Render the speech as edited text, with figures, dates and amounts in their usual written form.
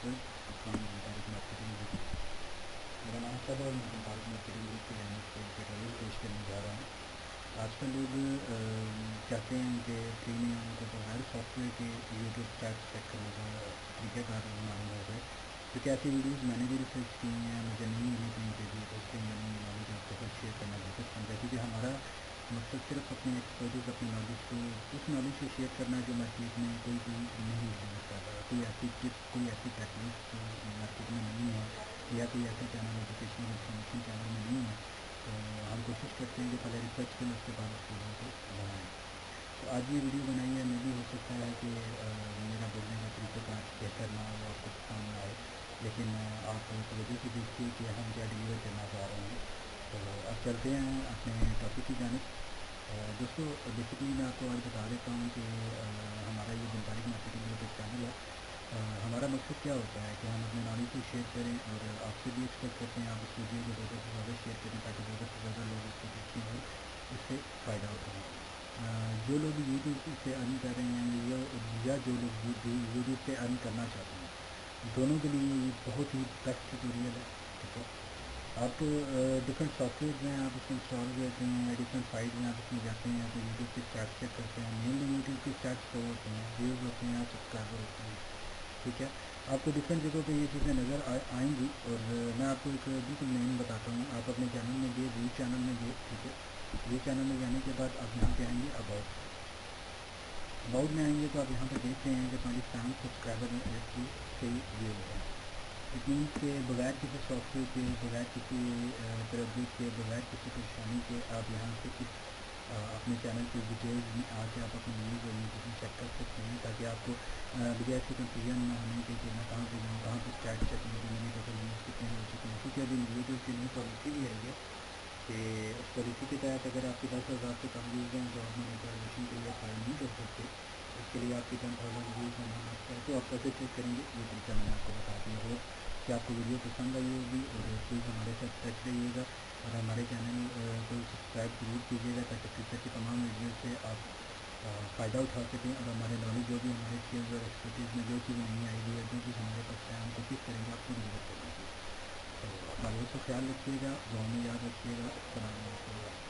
नासिर, आपका मुबारक marketing group. मेरा नाम है और मैं मुबारक मार्केटिंग ग्रुप की जानिब से ट्यूटोरियल पेश करने जा रहा हूँ। आजकल लोग चाहते हैं कि फ्री में उनको बगैर सॉफ्टवेयर के यूट्यूब स्टार्ट चेक करने का तरीक़ाकार मालूम हो गए, क्योंकि ऐसी वीडियोज़ मैंने भी रिसर्च की हैं, मुझे नहीं मिली कहीं पे भी, तो इसलिए मैंने ये नॉलेज आपके साथ शेयर करना बेहतर समझा, क्योंकि हमारा मकसद सिर्फ अपनी एक्सपर्टीज़, अपनी नॉलेज को, उस नॉलेज को शेयर करना है जो मार्केट में कोई भी नहीं यूज़ कर रहा, कोई ऐसी टिप्स, कोई ऐसी टेक्निक्स जो मार्केट में नहीं है, या कोई ऐसा चैनल एजुकेशनल इन्फॉर्मेशन चैनल में नहीं है। तो हम कोशिश करते हैं कि पहले रिसर्च करें, उसके बाद उस वीडियो को बनाएँ। तो आज ये वीडियो बनाई है, मे भी हो सकता है कि मेरा बोलने का तरीक़ाकार बेहतर ना हो, आपको पसंद ना आए, लेकिन आप तवज्जो से देखिए कि हम क्या डिलीवर करना चाह रहे हैं। तो अब चलते हैं अपने टॉपिक की जानिब। दोस्तों, बेसिकली मैं आपको आज बता देता हूँ कि हमारा ये मुबारक मार्केटिंग ग्रुप एक चैनल है। हमारा मकसद क्या होता है कि हम अपने नॉलेज को शेयर करें, और आपसे भी एक्सपेक्ट करते हैं आप इस वीडियो को ज़्यादा से ज़्यादा शेयर करें, ताकि ज़्यादा से ज़्यादा लोग इसको देखें और इससे फ़ायदा उठाएँ। जो लोग यूट्यूब से अर्न कर रहे हैं या जो लोग यूट्यूब से अर्न करना चाहते हैं, दोनों के लिए ये बहुत ही बेस्ट ट्यूटोरियल है। ठीक है, आप डिफरेंट सॉफ्टवेयर हैं, आप इसमें इंस्टॉल करते हैं, डिफरेंट साइट में आप इसमें जाते हैं, तो यूट्यूब के स्टार्ट चेक करते हैं। मेनली यूट्यूब के स्टार्ट दो होते हैं, व्यूज़ होते हैं और सब्सक्राइबर होते हैं। ठीक है, आपको डिफरेंट जगहों पे ये चीज़ें नज़र आएंगी, और मैं आपको एक बिल्कुल मेन बताता हूँ। आप अपने चैनल में गए, व्यू चैनल में गए, ठीक है, व्यू चैनल में जाने के बाद आप यहाँ पे आएंगे अबाउट में आएंगे, तो आप यहाँ पे देख रहे हैं कि 27 सब्सक्राइबर की सही व्यूज़ हैं। इट मीन्स के बगैर किसी सॉफ्टवेयर के, बगैर किसी तरद्दुद के, बगैर किसी परेशानी के आप यहाँ से इस अपने चैनल की डिटेल्स में आके आप अपनी व्यूज़ और यूट्यूब चेक कर सकते हैं, ताकि आपको बगैर से कंफ्यूजन ना होने के कि मैं कहाँ पे जाऊँ, कहाँ पे स्टार्ट चेक करूँ, कि मेरी टोटल व्यूज़ कितने हो चुके हैं। क्योंकि अभी यूट्यूब की न्यू पॉलिसी भी आई है कि उस पॉलिसी के तहत अगर आपके 10,000 से कम व्यूज़ हैं तो आप मोनेटाइजेशन के लिए अप्लाई नहीं कर सकते। उसके लिए आपके 10,000 व्यूज़ होना मस्ट है। तो आप कैसे चेक करेंगे, ये तरीका मैंने आपको बता दिया हो। कि आपको वीडियो पसंद आई होगी, और प्लीज़ हमारे साथ टच रहिएगा, और हमारे चैनल को सब्सक्राइब ज़रूर कीजिएगा, ताकि फ्यूचर की तमाम वीडियो से आप फ़ायदा उठा सकें, और हमारे नॉलेज जो भी हमारे स्किल्स और एक्सपर्टीज़ में जो चीज़ नहीं आई हुई है, जो चीज़ हमारे पास है, हम कोशिश करेंगे आपको डिलीवर करने की। तो अपना बहुत सा ख्याल रखिएगा, दुआ में याद रखिएगा। अस्सलाम वालेकुम।